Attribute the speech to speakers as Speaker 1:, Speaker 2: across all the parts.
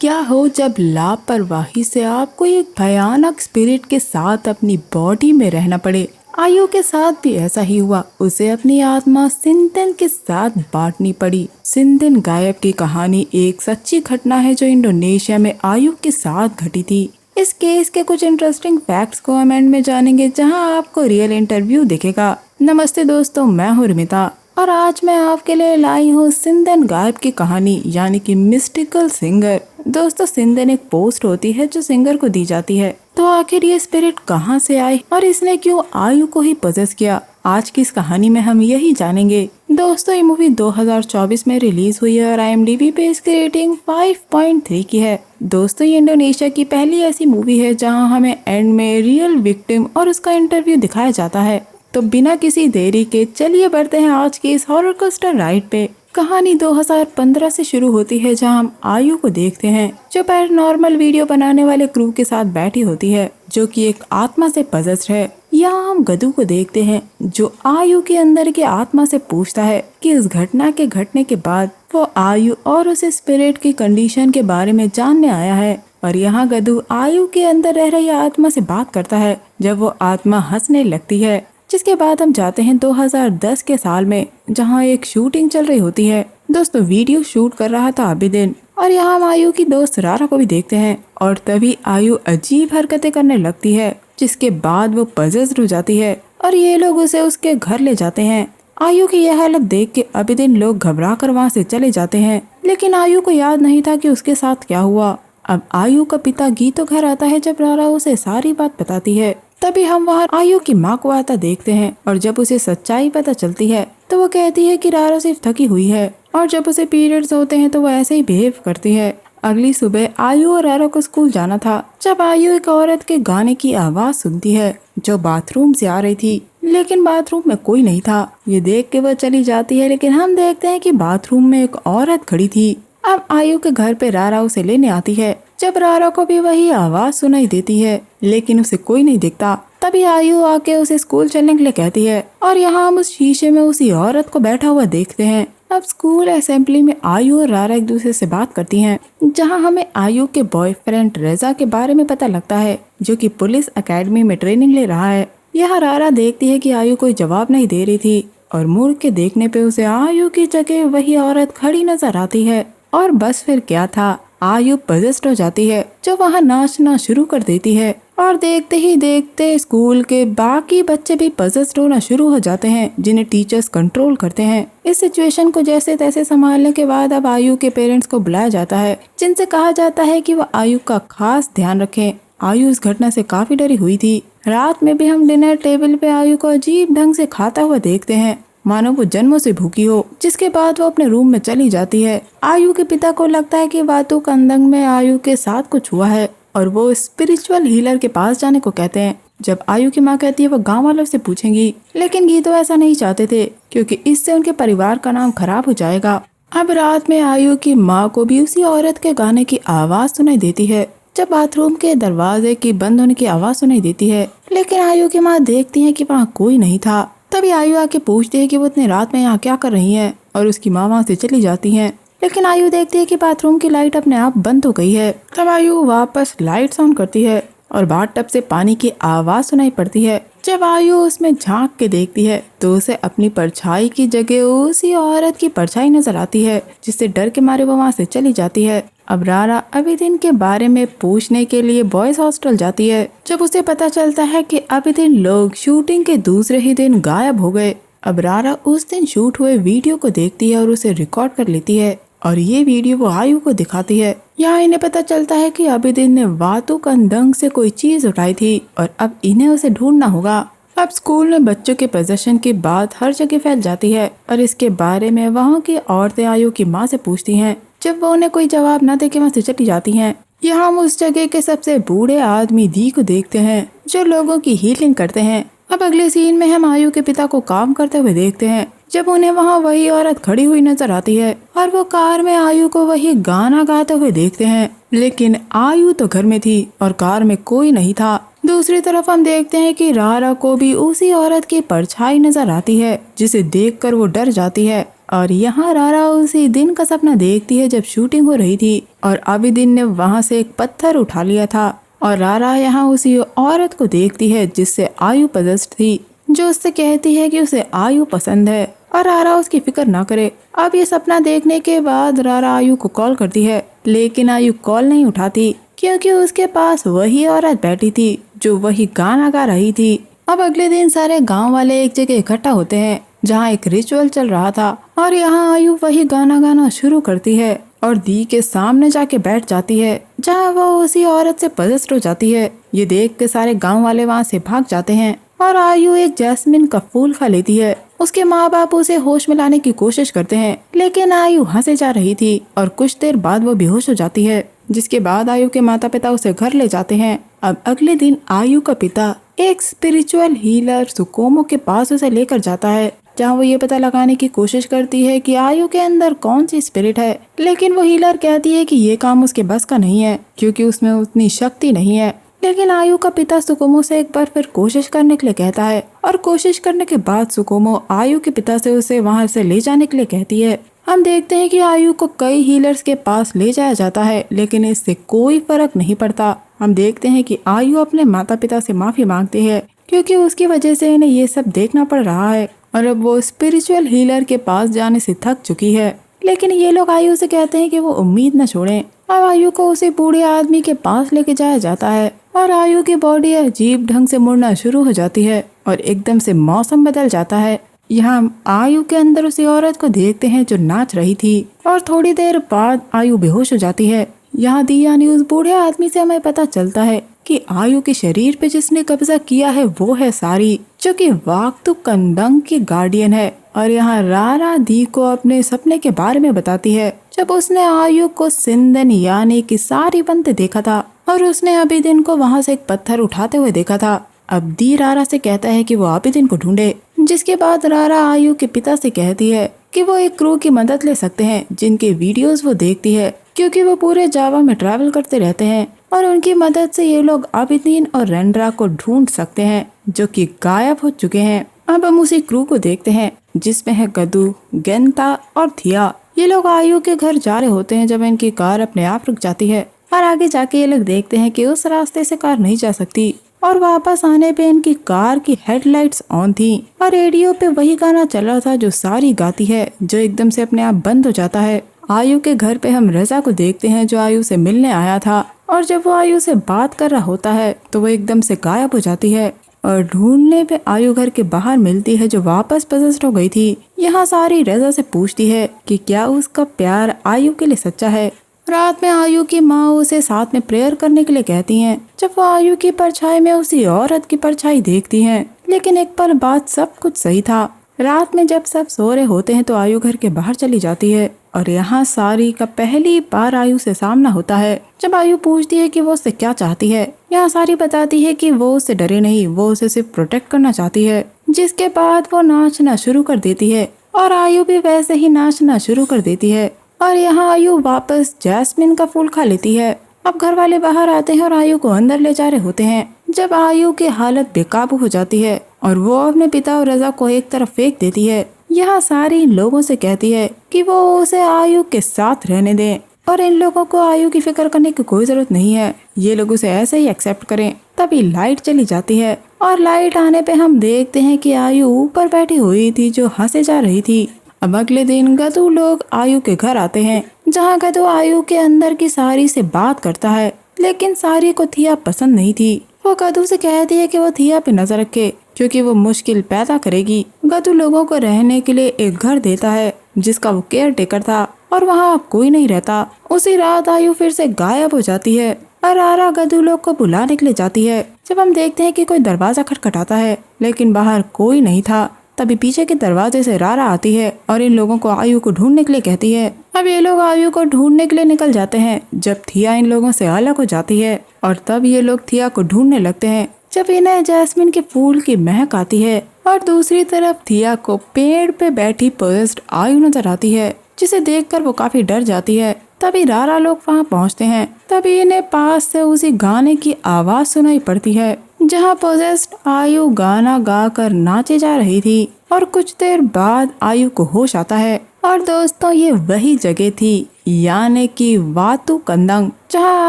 Speaker 1: क्या हो जब लापरवाही से आपको एक भयानक स्पिरिट के साथ अपनी बॉडी में रहना पड़े। आयु के साथ भी ऐसा ही हुआ। उसे अपनी आत्मा सिंदन के साथ बांटनी पड़ी। सिंदन गायब की कहानी एक सच्ची घटना है जो इंडोनेशिया में आयु के साथ घटी थी। इस केस के कुछ इंटरेस्टिंग फैक्ट्स को हम एंड में जानेंगे, जहां आपको रियल इंटरव्यू दिखेगा। नमस्ते दोस्तों, मैं हूं रिमिता और आज मैं आपके लिए लाई हूँ सिंदन गायब की कहानी, यानी कि मिस्टिकल सिंगर। दोस्तों, सिंदन एक पोस्ट होती है जो सिंगर को दी जाती है। तो आखिर ये स्पिरिट कहाँ से आई और इसने क्यों आयु को ही पजेस किया, आज की इस कहानी में हम यही जानेंगे। दोस्तों, ये मूवी 2024 में रिलीज हुई है और IMDb पे इसकी रेटिंग 5.3 की है। दोस्तों, ये इंडोनेशिया की पहली ऐसी मूवी है जहां हमें एंड में रियल विक्टिम और उसका इंटरव्यू दिखाया जाता है। तो बिना किसी देरी के चलिए बढ़ते हैं आज की इस हॉरर कोस्टर राइड पे। कहानी 2015 से शुरू होती है, जहां हम आयु को देखते हैं जो पैरानॉर्मल वीडियो बनाने वाले क्रू के साथ बैठी होती है, जो कि एक आत्मा से पजेस्ड है। यहाँ हम गदू को देखते हैं जो आयु के अंदर की आत्मा से पूछता है कि इस घटना के घटने के बाद वो आयु और उसे स्पिरिट की कंडीशन के बारे में जानने आया है। और यहाँ गदू आयु के अंदर रह रही आत्मा से बात करता है जब वो आत्मा हंसने लगती है। जिसके बाद हम जाते हैं 2010 के साल में, जहां एक शूटिंग चल रही होती है। दोस्तों, वीडियो शूट कर रहा था आबिदिन और यहाँ हम आयु की दोस्त रारा को भी देखते हैं। और तभी आयु अजीब हरकतें करने लगती है, जिसके बाद वो पजेस्ड हो जाती है और ये लोग उसे उसके घर ले जाते हैं। आयु की यह हालत देख के आबिदिन लोग घबरा कर वहाँ से चले जाते हैं, लेकिन आयु को याद नहीं था कि उसके साथ क्या हुआ। अब आयु का पिता गीतो घर आता है जब रारा उसे सारी बात बताती है। तभी हम वहाँ आयु की माँ को आता देखते हैं और जब उसे सच्चाई पता चलती है तो वो कहती है कि रारा सिर्फ थकी हुई है और जब उसे पीरियड्स होते हैं तो वो ऐसे ही बिहेव करती है। अगली सुबह आयु और रारा को स्कूल जाना था जब आयु एक औरत के गाने की आवाज सुनती है जो बाथरूम से आ रही थी, लेकिन बाथरूम में कोई नहीं था। ये देख के वो चली जाती है, लेकिन हम देखते हैं कि बाथरूम में एक औरत खड़ी थी। अब आयु के घर पे रारा उसे लेने आती है। जब रारा को भी वही आवाज सुनाई देती है, लेकिन उसे कोई नहीं दिखता। तभी आयु आके उसे स्कूल चलने के लिए कहती है और यहाँ हम उस शीशे में उसी औरत को बैठा हुआ देखते हैं। अब स्कूल असेंबली में आयु और रारा एक दूसरे से बात करती हैं, जहाँ हमें आयु के बॉयफ्रेंड रेजा के बारे में पता लगता है, जो कि पुलिस एकेडमी में ट्रेनिंग ले रहा है। यहाँ रारा देखती है कि आयु कोई जवाब नहीं दे रही थी और मुड़ के देखने पे उसे आयु की जगह वही औरत खड़ी नजर आती है। और बस फिर क्या था, आयु पजेस्ड हो जाती है जो वहाँ नाचना शुरू कर देती है और देखते ही देखते स्कूल के बाकी बच्चे भी पजेस्ड होना शुरू हो जाते हैं, जिन्हें टीचर्स कंट्रोल करते हैं। इस सिचुएशन को जैसे तैसे संभालने के बाद अब आयु के पेरेंट्स को बुलाया जाता है, जिनसे कहा जाता है कि वो आयु का खास ध्यान रखें। आयु इस घटना से काफी डरी हुई थी। रात में भी हम डिनर टेबल पे आयु को अजीब ढंग से खाता हुआ देखते हैं, मानो वो जन्मों से भूखी हो। जिसके बाद वो अपने रूम में चली जाती है। आयु के पिता को लगता है कि वातु कंदंग में आयु के साथ कुछ हुआ है और वो स्पिरिचुअल हीलर के पास जाने को कहते हैं। जब आयु की माँ कहती है वो गांव वालों से पूछेंगी, लेकिन गीतो ऐसा नहीं चाहते थे क्योंकि इससे उनके परिवार का नाम खराब हो जाएगा। अब रात में आयु की माँ को भी उसी औरत के गाने की आवाज सुनाई देती है। जब बाथरूम के दरवाजे की बंद होने की आवाज सुनाई देती है, लेकिन आयु की माँ देखती है कि वहाँ कोई नहीं था। तभी आयु आके पूछती है कि वो इतने रात में यहाँ क्या कर रही हैं और उसकी माँ वहाँ से चली जाती हैं। लेकिन आयु देखती है कि बाथरूम की लाइट अपने आप बंद हो गई है। तब आयु वापस लाइट ऑन करती है और बाथटब से पानी की आवाज सुनाई पड़ती है। जब आयु उसमें झांक के देखती है तो उसे अपनी परछाई की जगह उसी औरत की परछाई नजर आती है, जिससे डर के मारे वो वहाँ से चली जाती है। अब रारा अभिदिन के बारे में पूछने के लिए बॉयज हॉस्टल जाती है। जब उसे पता चलता है कि अभिदिन लोग शूटिंग के दूसरे ही दिन गायब हो गए। अब रारा उस दिन शूट हुए वीडियो को देखती है और उसे रिकॉर्ड कर लेती है और ये वीडियो वो आयु को दिखाती है। यहाँ इन्हें पता चलता है कि अभिदिन ने वातु कंदंग से कोई चीज उठाई थी और अब इन्हें उसे ढूंढना होगा। अब स्कूल में बच्चों के पोजेशन की बात हर जगह फैल जाती है और इसके बारे में वहाँ की औरतें आयु की माँ से पूछती हैं। जब वो उन्हें कोई जवाब न दे के वहाँ से चली जाती हैं। यहाँ हम उस जगह के सबसे बूढ़े आदमी दी को देखते हैं जो लोगों की हीलिंग करते हैं। अब अगले सीन में हम आयु के पिता को काम करते हुए देखते हैं, जब उन्हें वहाँ वही औरत खड़ी हुई नजर आती है और वो कार में आयु को वही गाना गाते हुए देखते हैं। लेकिन आयु तो घर में थी और कार में कोई नहीं था। दूसरी तरफ हम देखते हैं कि रारा को भी उसी औरत की परछाई नजर आती है, जिसे देखकर वो डर जाती है। और यहाँ रारा उसी दिन का सपना देखती है जब शूटिंग हो रही थी और आबिदीन ने वहाँ से एक पत्थर उठा लिया था और रारा यहाँ उसी औरत को देखती है जिससे आयु पजेस्ड थी, जो उससे कहती है कि उसे आयु पसंद है और रारा उसकी फिक्र ना करे। अब ये सपना देखने के बाद रारा आयु को कॉल करती है, लेकिन आयु कॉल नहीं उठाती क्योंकि उसके पास वही औरत बैठी थी जो वही गाना गा रही थी। अब अगले दिन सारे गांव वाले एक जगह इकट्ठा होते हैं जहाँ एक रिचुअल चल रहा था और यहाँ आयु वही गाना गाना शुरू करती है और दी के सामने जाके बैठ जाती है जहाँ वो उसी औरत से पजेस्ड हो जाती है। ये देख के सारे गांव वाले वहाँ से भाग जाते हैं और आयु एक जैस्मिन का फूल खा लेती है। उसके माँ बाप उसे होश में लाने की कोशिश करते हैं, लेकिन आयु हंसे जा रही थी और कुछ देर बाद वो बेहोश हो जाती है, जिसके बाद आयु के माता पिता उसे घर ले जाते हैं। अब अगले दिन आयु का पिता एक स्पिरिचुअल हीलर सुकोमो के पास उसे लेकर जाता है, जहाँ वो ये पता लगाने की कोशिश करती है कि आयु के अंदर कौन सी स्पिरिट है, लेकिन वो हीलर कहती है कि ये काम उसके बस का नहीं है क्योंकि उसमें उतनी शक्ति नहीं है। लेकिन आयु का पिता सुकोमो से एक बार फिर कोशिश करने के लिए कहता है और कोशिश करने के बाद सुकोमो आयु के पिता से उसे वहां से ले जाने के लिए कहती है। हम देखते हैं कि आयु को कई हीलर्स के पास ले जाया जाता है, लेकिन इससे कोई फर्क नहीं पड़ता। हम देखते हैं कि आयु अपने माता पिता से माफी मांगती है क्योंकि उसकी वजह से इन्हें ये सब देखना पड़ रहा है और अब वो स्पिरिचुअल हीलर के पास जाने से थक चुकी है। लेकिन ये लोग आयु से कहते हैं कि वो उम्मीद न छोड़ें। अब आयु को उसे बूढ़े आदमी के पास लेके जाया जाता है और आयु की बॉडी अजीब ढंग से मुड़ना शुरू हो जाती है और एकदम से मौसम बदल जाता है। यहाँ हम आयु के अंदर उसी औरत को देखते हैं जो नाच रही थी और थोड़ी देर बाद आयु बेहोश हो जाती है। यहाँ दी यानी उस बूढ़े आदमी से हमें पता चलता है कि आयु के शरीर पे जिसने कब्जा किया है वो है सारी, जो कि वाक्तु कंदंग की गार्डियन है। और यहाँ रारा दी को अपने सपने के बारे में बताती है जब उसने आयु को सिंदन यानी कि सारी बनते देखा था और उसने आबिदीन को वहाँ से एक पत्थर उठाते हुए देखा था। अब दी रारा से कहता है कि वो आबिदीन को ढूंढे, जिसके बाद रारा आयु के पिता से कहती है कि वो एक क्रू की मदद ले सकते हैं जिनके वीडियोस वो देखती है क्योंकि वो पूरे जावा में ट्रैवल करते रहते हैं और उनकी मदद से ये लोग आबिदीन और रेंड्रा को ढूंढ सकते हैं जो कि गायब हो चुके हैं। अब हम उसी क्रू को देखते हैं जिसमें है गदू, गेंता और थिया। ये लोग आयु के घर जा रहे होते हैं जब इनकी कार अपने आप रुक जाती है और आगे जाके ये लोग देखते हैं कि उस रास्ते से कार नहीं जा सकती और वापस आने पे इनकी कार की हेडलाइट्स ऑन थी और रेडियो पे वही गाना चल रहा था जो सारी गाती है, जो एकदम से अपने आप बंद हो जाता है। आयु के घर पे हम रजा को देखते हैं जो आयु से मिलने आया था और जब वो आयु से बात कर रहा होता है तो वो एकदम से गायब हो जाती है और ढूंढने पे आयु घर के बाहर मिलती है जो वापस पजेस्ड हो गई थी। यहाँ सारी रजा से पूछती है कि क्या उसका प्यार आयु के लिए सच्चा है। रात में आयु की माँ उसे साथ में प्रेयर करने के लिए कहती हैं। जब वो आयु की परछाई में उसी औरत की परछाई देखती हैं, लेकिन एक पल बाद सब कुछ सही था। रात में जब सब सो रहे होते हैं तो आयु घर के बाहर चली जाती है और यहाँ सारी का पहली बार आयु से सामना होता है। जब आयु पूछती है कि वो उससे क्या चाहती है, यहाँ सारी बताती है कि वो उससे डरे नहीं, वो उसे सिर्फ प्रोटेक्ट करना चाहती है। जिसके बाद वो नाचना शुरू कर देती है और आयु भी वैसे ही नाचना शुरू कर देती है और यहाँ आयु वापस जैस्मिन का फूल खा लेती है। अब घर वाले बाहर आते हैं और आयु को अंदर ले जा रहे होते हैं जब आयु की हालत बेकाबू हो जाती है और वो अपने पिता और रजा को एक तरफ फेंक देती है। यहाँ सारी लोगों से कहती है कि वो उसे आयु के साथ रहने दें और इन लोगों को आयु की फिक्र करने की कोई जरूरत नहीं है, ये लोग उसे ऐसे ही एक्सेप्ट करें। तभी लाइट चली जाती है और लाइट आने पे हम देखते हैं कि आयु ऊपर बैठी हुई थी जो हंसे जा रही थी। अब अगले दिन गदू लोग आयु के घर आते हैं जहाँ गदू आयु के अंदर की सारी से बात करता है, लेकिन सारी को थिया पसंद नहीं थी। वो गदू से कहती है कि वो थिया पे नजर रखे क्योंकि वो मुश्किल पैदा करेगी। गदू लोगों को रहने के लिए एक घर देता है जिसका वो केयर टेकर था और वहाँ अब कोई नहीं रहता। उसी रात आयु फिर से गायब हो जाती है और आरा गदू लोग को बुलाने के लिए जाती है। जब हम देखते हैं कि कोई दरवाजा खटखटाता है लेकिन बाहर कोई नहीं था, तभी पीछे के दरवाजे से रारा आती है और इन लोगों को आयु को ढूंढने के लिए कहती है। अब ये लोग आयु को ढूंढने के लिए निकल जाते हैं जब थिया इन लोगों से अलग हो जाती है और तब ये लोग थिया को ढूंढने लगते हैं जब इन्हें जैस्मिन के फूल की महक आती है और दूसरी तरफ थिया को पेड़ पे बैठी पोजेस्ड आयु नजर आती है, जिसे देखकर वो काफी डर जाती है। तभी रारा लोग वहाँ पहुँचते हैं। तभी इन्हें पास से उसी गाने की आवाज सुनाई पड़ती है जहाँ पोजेस्ड आयु गाना गा कर नाचे जा रही थी और कुछ देर बाद आयु को होश आता है और दोस्तों ये वही जगह थी, यानी कि वातु कंदंग, जहाँ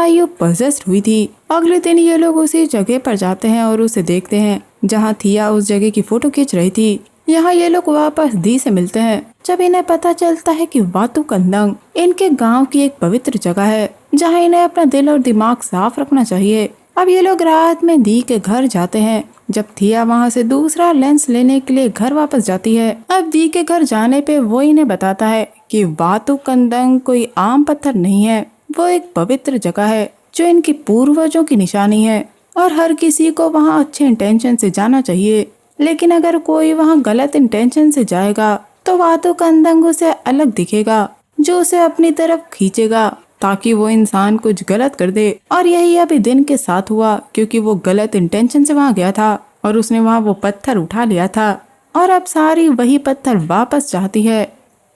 Speaker 1: आयु पजेस्ट हुई थी। अगले दिन ये लोग उसी जगह पर जाते हैं और उसे देखते हैं जहाँ थिया उस जगह की फोटो खींच रही थी। यहाँ ये लोग वापस दी से मिलते हैं जब इन्हें पता चलता है कि वातु कंदंग इनके गांव की एक पवित्र जगह है जहाँ इन्हें अपना दिल और दिमाग साफ रखना चाहिए। अब ये लोग रात में दी के घर जाते हैं जब थिया वहाँ से दूसरा लेंस लेने के लिए घर वापस जाती है। अब दी के घर जाने पे वो इन्हें बताता है कि वातु कंदंग कोई आम पत्थर नहीं है, वो एक पवित्र जगह है जो इनकी पूर्वजों की निशानी है और हर किसी को वहाँ अच्छे इंटेंशन से जाना चाहिए। लेकिन अगर कोई वहाँ गलत इंटेंशन से जाएगा तो वातु कंदंग उसे अलग दिखेगा जो उसे अपनी तरफ खींचेगा ताकि वो इंसान कुछ गलत कर दे। और यही अभी दिन के साथ हुआ क्योंकि वो गलत इंटेंशन से वहाँ गया था और उसने वहाँ वो पत्थर उठा लिया था और अब सारी वही पत्थर वापस चाहती है।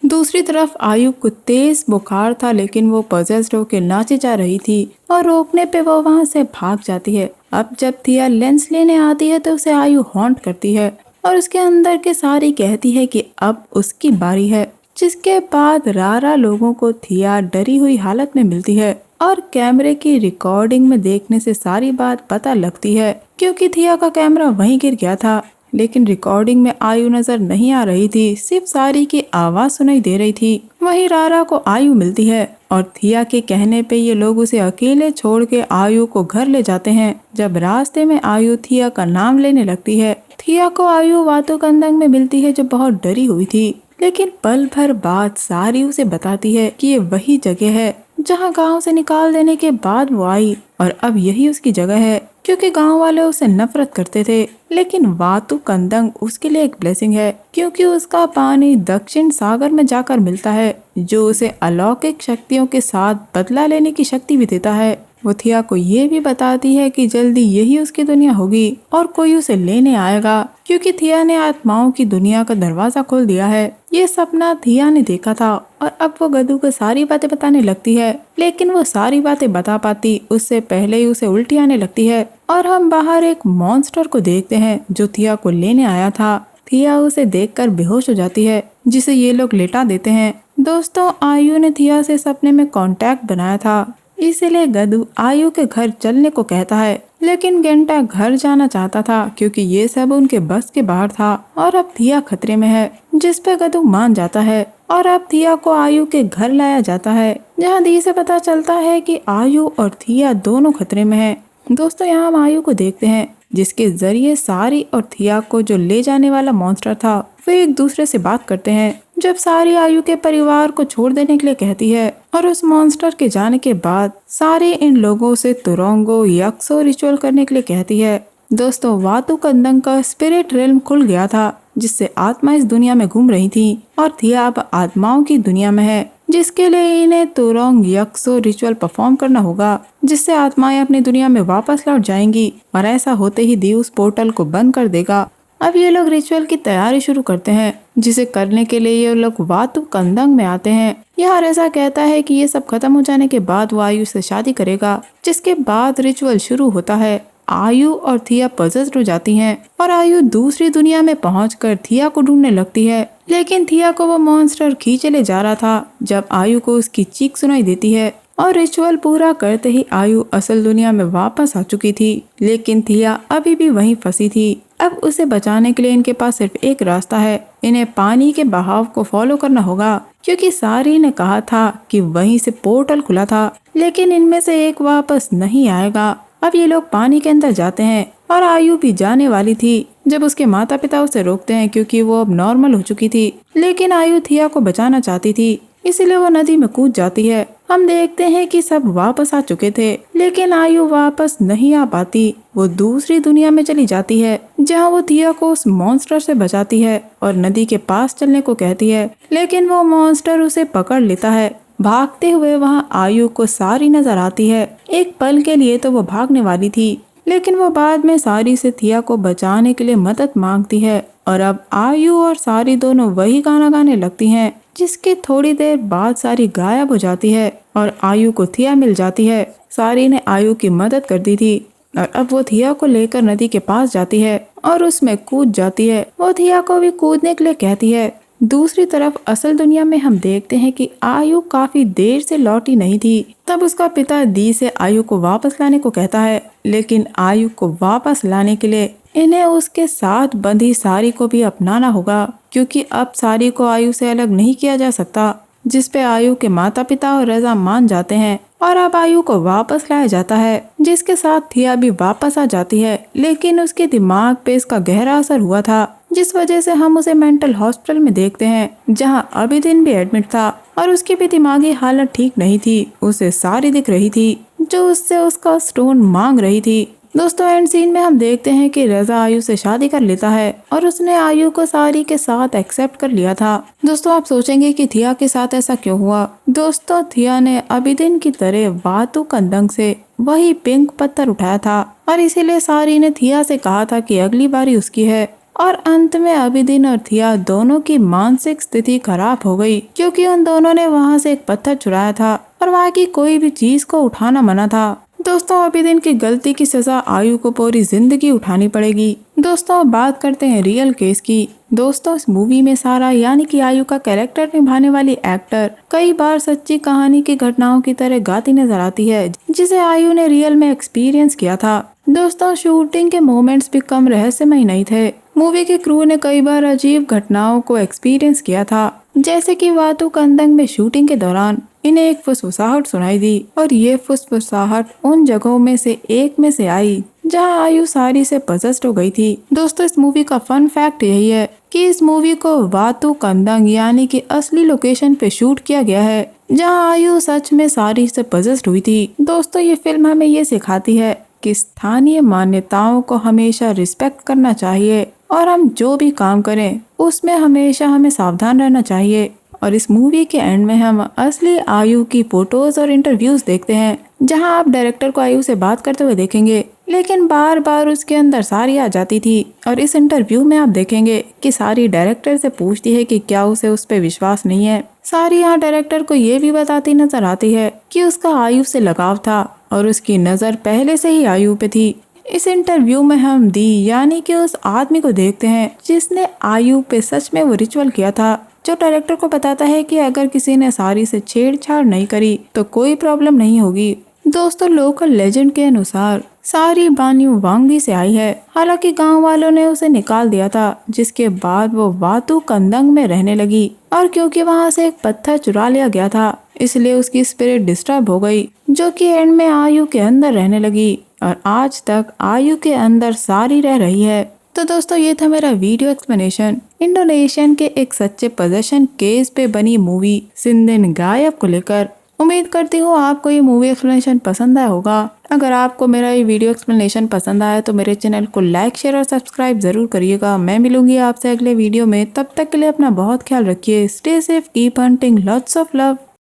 Speaker 1: दूसरी तरफ आयु को तेज बुखार था लेकिन वो पजेस्ड होकर नाचे जा रही थी और रोकने पे वो वहाँ से भाग जाती है। अब जब थिया लेंस लेने आती है तो उसे आयु हॉन्ट करती है और उसके अंदर के सारी कहती है कि अब उसकी बारी है। जिसके बाद रारा लोगों को थिया डरी हुई हालत में मिलती है और कैमरे की रिकॉर्डिंग में देखने से सारी बात पता लगती है क्योंकि थिया का कैमरा वहीं गिर गया था। लेकिन रिकॉर्डिंग में आयु नजर नहीं आ रही थी, सिर्फ सारी की आवाज सुनाई दे रही थी। वहीं रारा को आयु मिलती है और थिया के कहने पे ये लोग उसे अकेले छोड़ के आयु को घर ले जाते हैं। जब रास्ते में आयु थिया का नाम लेने लगती है, थिया को आयु वातु कंदंग में मिलती है जो बहुत डरी हुई थी। लेकिन पल भर बाद सारी उसे बताती है कि ये वही जगह है जहाँ गांव से निकाल देने के बाद वो आई और अब यही उसकी जगह है क्योंकि गांव वाले उसे नफरत करते थे। लेकिन वातु कंदंग उसके लिए एक ब्लेसिंग है क्योंकि उसका पानी दक्षिण सागर में जाकर मिलता है जो उसे अलौकिक शक्तियों के साथ बदला लेने की शक्ति भी देता है। वो थिया को ये भी बताती है कि जल्दी यही उसकी दुनिया होगी और कोई उसे लेने आएगा क्योंकि थिया ने आत्माओं की दुनिया का दरवाजा खोल दिया है। ये सपना थिया ने देखा था और अब वो गधू को सारी बातें बताने लगती है, लेकिन वो सारी बातें बता पाती उससे पहले ही उसे उल्टी आने लगती है और हम बाहर एक मॉन्स्टर को देखते हैं जो थिया को लेने आया था। थिया उसे देखकर बेहोश हो जाती है जिसे ये लोग लेटा देते हैं। दोस्तों, आयु ने थिया से सपने में कांटेक्ट बनाया था, इसलिए गधू आयु के घर चलने को कहता है। लेकिन गेंटा घर जाना चाहता था क्योंकि ये सब उनके बस के बाहर था और अब थिया खतरे में है, जिस पे गधू मान जाता है और अब थिया को आयु के घर लाया जाता है जहाँ दी से पता चलता है कि आयु और थिया दोनों खतरे में है। दोस्तों, यहाँ हम आयु को देखते हैं जिसके जरिए सारी और थिया को जो ले जाने वाला मॉन्स्टर था वो एक दूसरे से बात करते हैं। जब सारी आयु के परिवार को छोड़ देने के लिए कहती है और उस मॉन्स्टर के जाने के बाद सारे इन लोगों से तुरंगो यक्सो रिचुअल करने के लिए कहती है। दोस्तों, वातु कंदंग का स्पिरिट रेल्म खुल गया था जिससे आत्मा इस दुनिया में घूम रही थी और थिया अब आत्माओं की दुनिया में है, जिसके लिए इन्हें तुरंग यक्सो रिचुअल परफॉर्म करना होगा जिससे आत्माएं अपनी दुनिया में वापस लौट जाएंगी और ऐसा होते ही दी उस पोर्टल को बंद कर देगा। अब ये लोग रिचुअल की तैयारी शुरू करते हैं जिसे करने के लिए ये लोग वातु कंदंग में आते हैं। यह रेसा कहता है कि ये सब खत्म हो जाने के बाद वो आयु से शादी करेगा, जिसके बाद रिचुअल शुरू होता है। आयु और थिया पजेस्ड हो जाती हैं और आयु दूसरी दुनिया में पहुंचकर थिया को ढूंढने लगती है, लेकिन थिया को वो मॉन्स्टर खींचे ले जा रहा था जब आयु को उसकी चीख सुनाई देती है और रिचुअल पूरा करते ही आयु असल दुनिया में वापस आ चुकी थी। लेकिन थिया अभी भी वहीं फंसी थी। अब उसे बचाने के लिए इनके पास सिर्फ एक रास्ता है, इन्हें पानी के बहाव को फॉलो करना होगा क्योंकि सारी ने कहा था कि वहीं से पोर्टल खुला था, लेकिन इनमें से एक वापस नहीं आएगा। अब ये लोग पानी के अंदर जाते हैं और आयु भी जाने वाली थी जब उसके माता पिता उसे रोकते हैं क्योंकि वो अब नॉर्मल हो चुकी थी। लेकिन आयु थिया को बचाना चाहती थी, इसलिए वो नदी में कूद जाती है। हम देखते हैं कि सब वापस आ चुके थे, लेकिन आयु वापस नहीं आ पाती। वो दूसरी दुनिया में चली जाती है जहाँ वो थिया को उस मॉन्स्टर से बचाती है और नदी के पास चलने को कहती है, लेकिन वो मॉन्स्टर उसे पकड़ लेता है। भागते हुए वहाँ आयु को सारी नजर आती है। एक पल के लिए तो वो भागने वाली थी, लेकिन वो बाद में सारी से थिया को बचाने के लिए मदद मांगती है और अब आयु और सारी दोनों वही गाना गाने लगती हैं, जिसके थोड़ी देर बाद सारी गायब हो जाती है और आयु को थिया मिल जाती है। सारी ने आयु की मदद कर दी थी और अब वो थिया को लेकर नदी के पास जाती है और उसमें कूद जाती है। वो थिया को भी कूदने के लिए कहती है, दूसरी तरफ असल दुनिया में हम देखते हैं कि आयु काफी देर से लौटी नहीं थी। तब उसका पिता दी से आयु को वापस लाने को कहता है, लेकिन आयु को वापस लाने के लिए इन्हें उसके साथ बंधी सारी को भी अपनाना होगा, क्योंकि अब सारी को आयु से अलग नहीं किया जा सकता। जिस पे आयु के माता पिता और रजा मान जाते हैं और अब आयु को वापस लाया जाता है, जिसके साथ थिया भी वापस आ जाती है। लेकिन उसके दिमाग पे इसका गहरा असर हुआ था, जिस वजह से हम उसे मेंटल हॉस्पिटल में देखते हैं, जहां अभिदिन भी एडमिट था और उसकी भी दिमागी हालत ठीक नहीं थी। उसे सारी दिख रही थी जो उससे उसका स्टोन मांग रही थी। दोस्तों एंड सीन में हम देखते हैं कि रजा आयु से शादी कर लेता है और उसने आयु को सारी के साथ एक्सेप्ट कर लिया था। दोस्तों आप सोचेंगे कि थिया के साथ ऐसा क्यों हुआ। दोस्तों थिया ने अभिदिन की तरह वातु कंदंग से वही पिंक पत्थर उठाया था और इसीलिए सारी ने थिया से कहा था कि अगली बारी उसकी है। और अंत में अभिदिन और थिया दोनों की मानसिक स्थिति खराब हो गई, क्योंकि उन दोनों ने वहाँ से एक पत्थर चुराया था और वहाँ की कोई भी चीज को उठाना मना था। दोस्तों अभिदिन की गलती की सजा आयु को पूरी जिंदगी उठानी पड़ेगी। दोस्तों अब बात करते हैं रियल केस की। दोस्तों इस मूवी में सारा यानी कि आयु का कैरेक्टर निभाने वाली एक्टर कई बार सच्ची कहानी की घटनाओं की तरह गाती नजर आती है, जिसे आयु ने रियल में एक्सपीरियंस किया था। दोस्तों शूटिंग के मोमेंट्स भी कम रहस्यमय नहीं थे। मूवी के क्रू ने कई बार अजीब घटनाओं को एक्सपीरियंस किया था, जैसे कि वातु कंदंग में शूटिंग के दौरान इन्हें एक फुसफुसाहट सुनाई दी और ये फुसफुसाहट उन जगहों में से एक में से आई जहां आयु सारी से पजेस्ड हो गई थी। दोस्तों इस मूवी का फन फैक्ट यही है कि इस मूवी को वातु कंदंग यानी कि असली लोकेशन पे शूट किया गया है, जहां आयु सच में सारी से पजेस्ड हुई थी। दोस्तों ये फिल्म हमें ये सिखाती है कि स्थानीय मान्यताओं को हमेशा रिस्पेक्ट करना चाहिए और हम जो भी काम करें उसमें हमेशा हमें सावधान रहना चाहिए। और इस मूवी के एंड में हम असली आयु की फोटोज और इंटरव्यूज देखते हैं, जहां आप डायरेक्टर को आयु से बात करते हुए देखेंगे, लेकिन बार बार उसके अंदर सारी आ जाती थी। और इस इंटरव्यू में आप देखेंगे कि सारी डायरेक्टर से पूछती है कि क्या उसे उस पर विश्वास नहीं है। सारी यहाँ डायरेक्टर को ये भी बताती नजर आती है कि उसका आयु से लगाव था और उसकी नजर पहले से ही आयु पे थी। इस इंटरव्यू में हम दी यानी कि उस आदमी को देखते हैं जिसने आयु पे सच में वो रिचुअल किया था, जो डायरेक्टर को बताता है कि अगर किसी ने सारी से छेड़छाड़ नहीं करी तो कोई प्रॉब्लम नहीं होगी। दोस्तों लोकल लेजेंड के अनुसार सारी बानियों वांगी से आई है, हालांकि गांव वालों ने उसे निकाल दिया था, जिसके बाद वो वातु कंदंग में रहने लगी। और क्योंकि वहां से एक पत्थर चुरा लिया गया था, इसलिए उसकी स्पिरिट डिस्टर्ब हो गई, जो कि एंड में आयु के अंदर रहने लगी और आज तक आयु के अंदर सारी रह रही है। तो दोस्तों ये था मेरा वीडियो एक्सप्लेनेशन इंडोनेशियन के एक सच्चे पोजेशन केस पे बनी मूवी सिंधिन गायब को लेकर। उम्मीद करती हूँ आपको ये मूवी एक्सप्लेनेशन पसंद आया होगा। अगर आपको मेरा ये वीडियो एक्सप्लेनेशन पसंद आया तो मेरे चैनल को लाइक शेयर और सब्सक्राइब जरूर करिएगा। मैं मिलूंगी आपसे अगले वीडियो में, तब तक के लिए अपना बहुत ख्याल रखिए। Stay safe, keep hunting, lots of love.